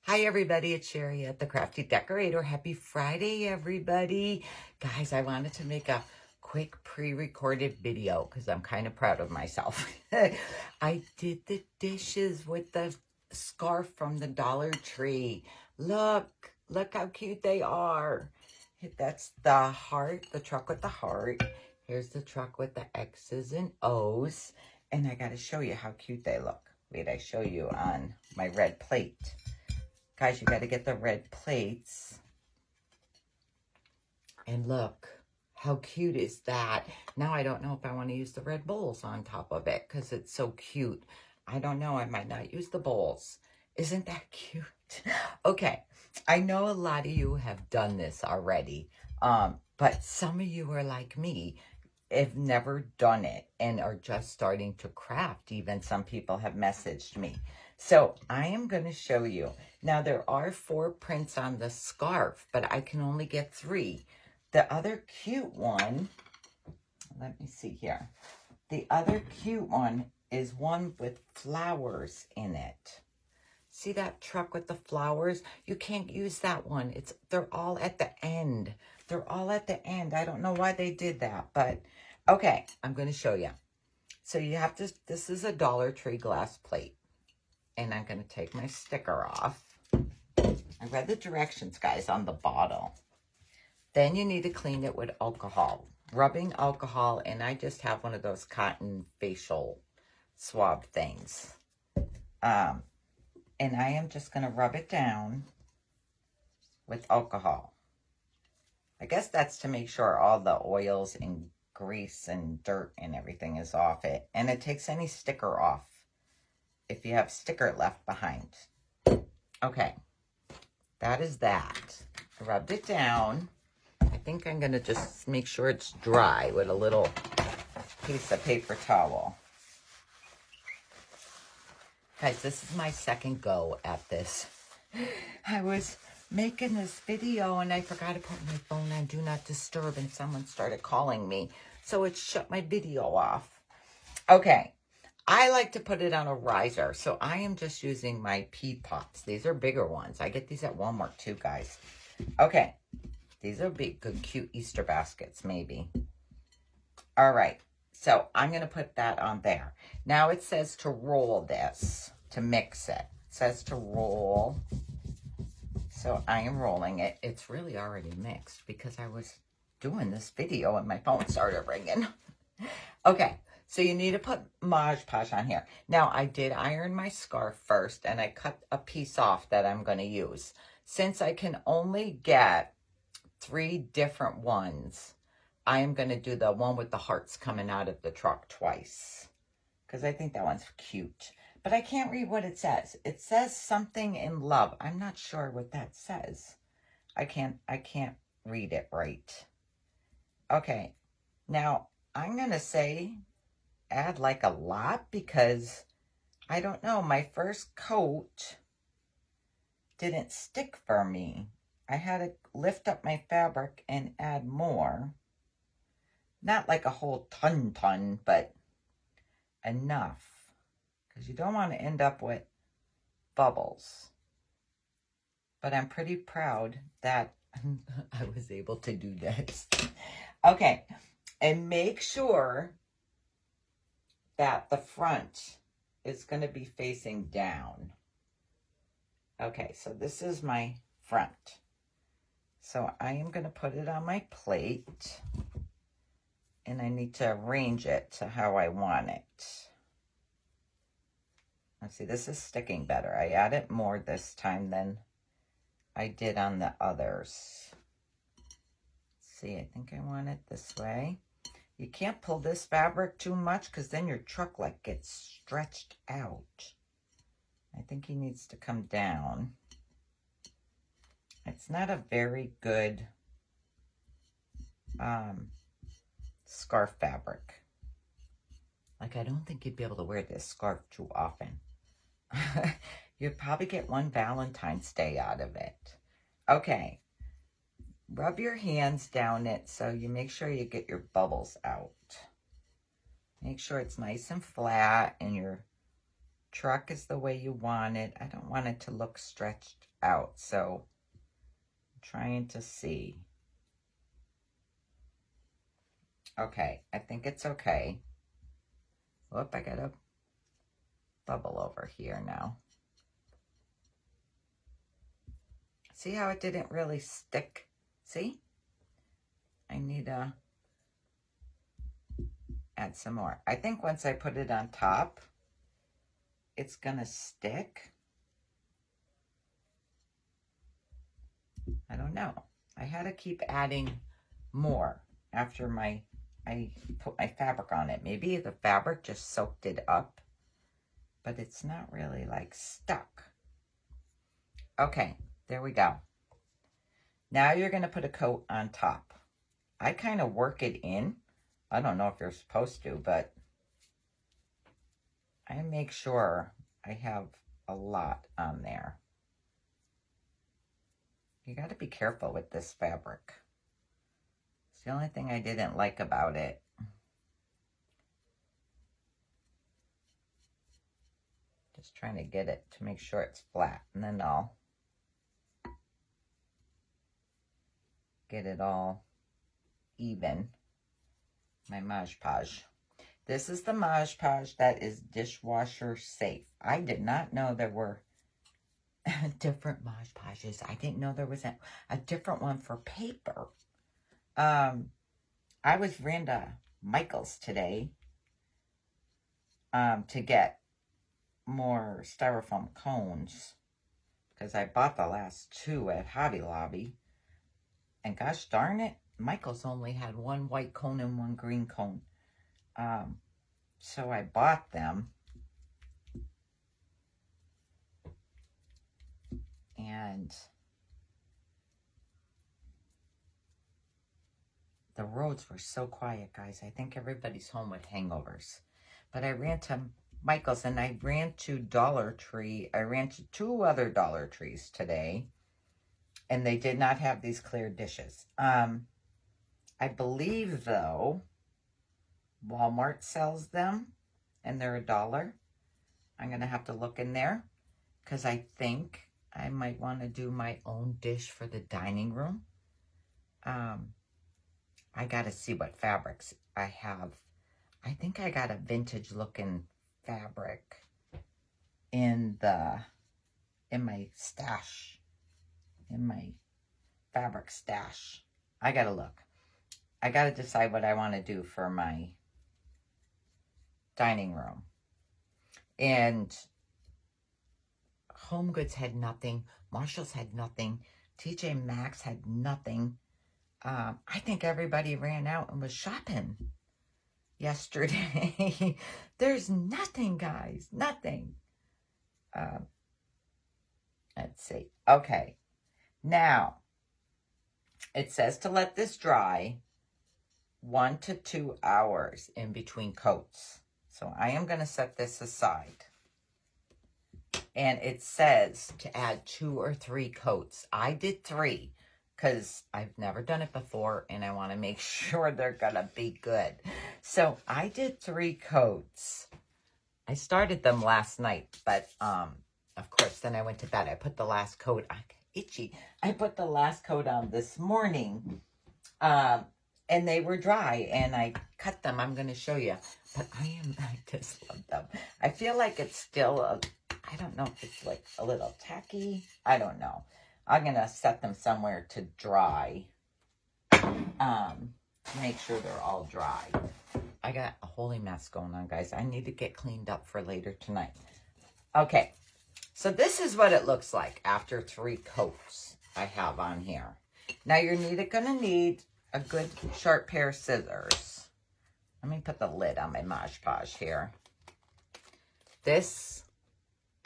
Hi everybody, it's Sherry at the Crafty Decorator. Happy Friday everybody. Guys, I wanted to make a quick pre-recorded video because I'm kind of proud of myself. I did the dishes with the scarf from the Dollar Tree. Look how cute they are. That's the heart, the truck with the heart. Here's the truck with the X's and O's. And I got to show you how cute they look. Wait, I show you on my red plate. Guys, you got to get the red plates. And look, how cute is that? Now I don't know if I want to use the red bowls on top of it because it's so cute. I don't know. I might not use the bowls. Isn't that cute? Okay, I know a lot of you have done this already, but some of you are like me, have never done it and are just starting to craft. Even some people have messaged me. So I am going to show you. Now there are 4 prints on the scarf, but I can only get 3. The other cute one, let me see here. The other cute one is one with flowers in it. See that truck with the flowers? You can't use that one. They're all at the end. They're all at the end. I don't know why they did that, but okay, I'm going to show you. So you have to, this is a Dollar Tree glass plate. And I'm going to take my sticker off. I read the directions, guys, on the bottle. Then you need to clean it with alcohol. Rubbing alcohol, and I just have one of those cotton facial swab things. And I am just going to rub it down with alcohol. I guess that's to make sure all the oils and grease and dirt and everything is off it. And it takes any sticker off if you have sticker left behind. Okay, that is that. I rubbed it down. I think I'm going to just make sure it's dry with a little piece of paper towel. Guys, this is my second go at this. I was making this video and I forgot to put my phone on Do Not Disturb and someone started calling me. So it shut my video off. Okay. I like to put it on a riser, so I am just using my pea pots. These are bigger ones. I get these at Walmart too, guys. Okay, these are big, good, cute Easter baskets, maybe. All right, so I'm going to put that on there. Now it says to roll this, to mix it. It says to roll, so I am rolling it. It's really already mixed because I was doing this video and my phone started ringing. Okay. So you need to put Mod Podge on here. Now, I did iron my scarf first, and I cut a piece off that I'm going to use. Since I can only get 3 different ones, I am going to do the one with the hearts coming out of the truck twice. Because I think that one's cute. But I can't read what it says. It says something in love. I'm not sure what that says. I can't read it right. Okay. Now, I'm going to say add like a lot because I don't know, my first coat didn't stick for me. I had to lift up my fabric and add more. Not like a whole ton, but enough because you don't want to end up with bubbles. But I'm pretty proud that I was able to do this. Okay, and make sure that the front is going to be facing down. Okay, so this is my front. So I am going to put it on my plate. And I need to arrange it to how I want it. Let's see, this is sticking better. I added more this time than I did on the others. Let's see, I think I want it this way. You can't pull this fabric too much because then your truck like gets stretched out. I think he needs to come down. It's not a very good scarf fabric. Like, I don't think you'd be able to wear this scarf too often. You'd probably get one Valentine's Day out of it. Okay. Rub your hands down it so you make sure you get your bubbles out. Make sure it's nice and flat and you're truck is the way you want it. I don't want it to look stretched out, so I'm trying to see. Okay, I think it's okay. Whoop, I got a bubble over here now. See how it didn't really stick? See? I need to add some more. I think once I put it on top, it's gonna stick. I don't know. I had to keep adding more after I put my fabric on it. Maybe the fabric just soaked it up, but it's not really like stuck. Okay, there we go. Now you're gonna put a coat on top. I kind of work it in. I don't know if you're supposed to, but I make sure I have a lot on there. You got to be careful with this fabric. It's the only thing I didn't like about it. Just trying to get it to make sure it's flat, and then I'll get it all even. My Mod Podge. This is the Mod Podge that is dishwasher safe. I did not know there were different Mod Podges. I didn't know there was a different one for paper. I ran to Michael's today to get more styrofoam cones because I bought the last 2 at Hobby Lobby. And gosh darn it, Michael's only had 1 white cone and 1 green cone. So I bought them. And the roads were so quiet, guys. I think everybody's home with hangovers. But I ran to Michael's and I ran to Dollar Tree. I ran to 2 other Dollar Trees today. And they did not have these clear dishes. I believe, though, Walmart sells them. And they're $1. I'm going to have to look in there. Because I think I might want to do my own dish for the dining room. I got to see what fabrics I have. I think I got a vintage looking fabric in my stash, in my fabric stash. I got to look. I got to decide what I want to do for my dining room. And Home Goods had nothing. Marshall's had nothing. TJ Maxx had nothing. I think everybody ran out and was shopping yesterday. There's nothing, guys. Nothing. Let's see. Okay. Now, it says to let this dry 1 to 2 hours in between coats. So I am going to set this aside. And it says to add 2 or 3 coats. I did 3 because I've never done it before and I want to make sure they're going to be good. So I did 3 coats. I started them last night, but of course, then I went to bed. I put the last coat on. Itchy. I put the last coat on this morning. And they were dry and I cut them. I'm going to show you. But I just love them. I feel like it's still I don't know if it's like a little tacky. I don't know. I'm going to set them somewhere to dry. To make sure they're all dry. I got a holy mess going on, guys. I need to get cleaned up for later tonight. Okay. So this is what it looks like after 3 coats I have on here. Now you're going to need a good sharp pair of scissors. Let me put the lid on my Mod Podge here. This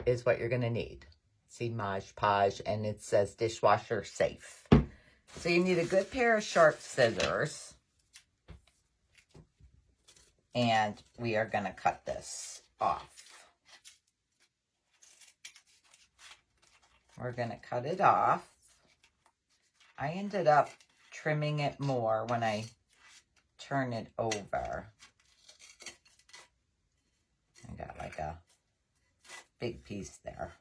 is what you're going to need. See, Mod Podge, and it says dishwasher safe. So you need a good pair of sharp scissors. And we are going to cut this off. We're going to cut it off. I ended up trimming it more when I turn it over. I got like a big piece there.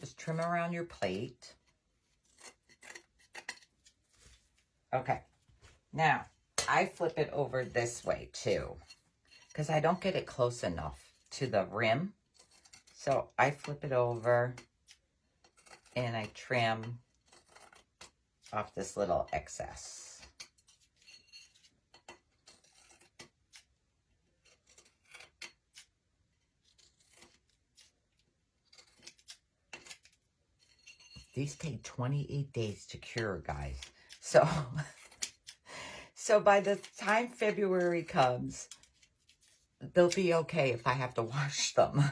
Just trim around your plate. Okay. Now, I flip it over this way too, because I don't get it close enough to the rim. So I flip it over and I trim off this little excess. These take 28 days to cure, guys. So, so by the time February comes, they'll be okay if I have to wash them.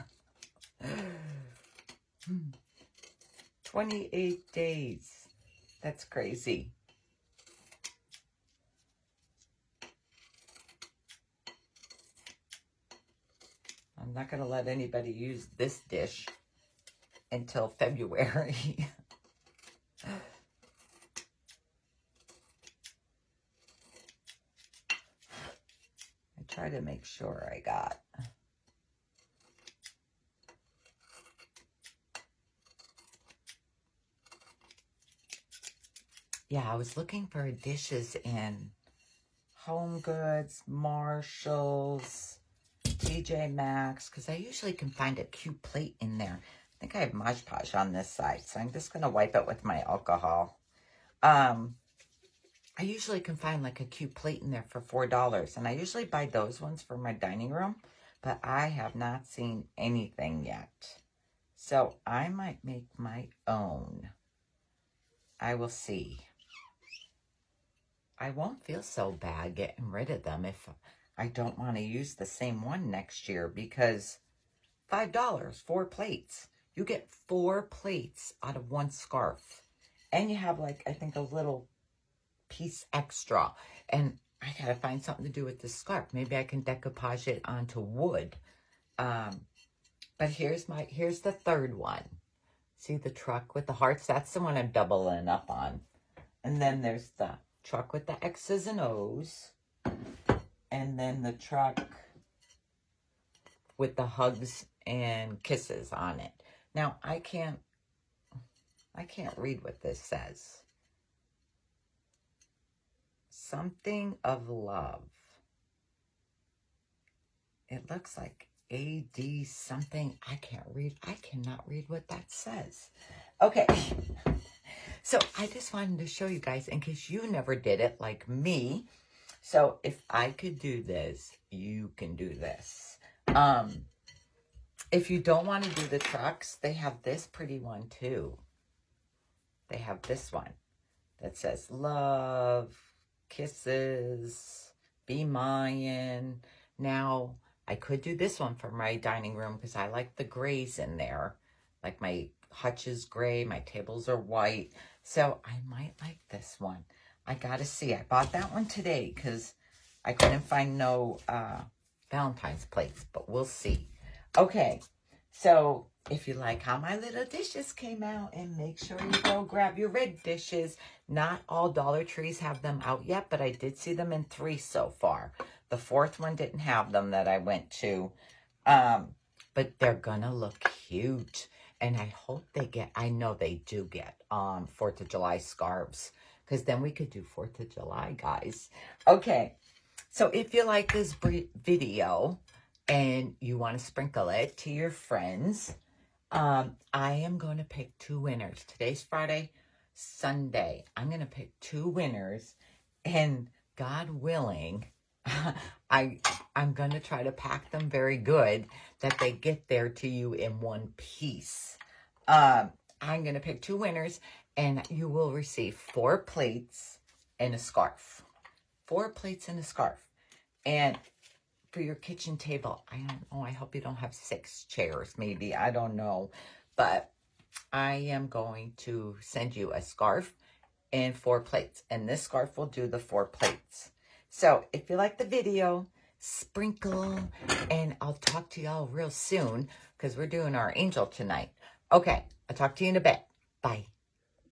28 days. That's crazy. I'm not going to let anybody use this dish until February. I try to make sure I got. Yeah, I was looking for dishes in Home Goods, Marshalls, TJ Maxx, because I usually can find a cute plate in there. I think I have Mod Podge on this side, so I'm just going to wipe it with my alcohol. I usually can find like a cute plate in there for $4, and I usually buy those ones for my dining room, but I have not seen anything yet. So I might make my own. I will see. I won't feel so bad getting rid of them if I don't want to use the same one next year, because $5, 4 plates. You get 4 plates out of one scarf. And you have like, I think, a little piece extra. And I gotta find something to do with this scarf. Maybe I can decoupage it onto wood. But here's the third one. See the truck with the hearts? That's the one I'm doubling up on. And then there's the truck with the X's and O's. And then the truck with the hugs and kisses on it. Now, I can't read what this says. Something of love. It looks like AD something. I can't read. I cannot read what that says. Okay. So I just wanted to show you guys in case you never did it like me. So if I could do this, you can do this. If you don't want to do the trucks, they have this pretty one too. They have this one that says love, kisses, be mine. Now, I could do this one for my dining room because I like the grays in there. Like my hutch is gray, my tables are white. So I might like this one. I gotta see. I bought that one today because I couldn't find no Valentine's plates, but we'll see. Okay, so if you like how my little dishes came out, and make sure you go grab your red dishes. Not all Dollar Trees have them out yet, but I did see them in 3 so far. The 4th one didn't have them that I went to. But they're gonna look cute. And I hope they get, I know they do get 4th of July scarves. Because then we could do 4th of July, guys. Okay, so if you like this video and you want to sprinkle it to your friends, I am going to pick 2 winners. Today's Friday, Sunday. I'm going to pick 2 winners, and God willing, I'm going to try to pack them very good that they get there to you in one piece. I'm going to pick 2 winners, and you will receive 4 plates and a scarf. 4 plates and a scarf. And for your kitchen table, I don't know, I hope you don't have 6 chairs, maybe, I don't know. But I am going to send you a scarf and 4 plates. And this scarf will do the 4 plates. So if you like the video, sprinkle, and I'll talk to y'all real soon because we're doing our angel tonight. Okay, I'll talk to you in a bit. Bye.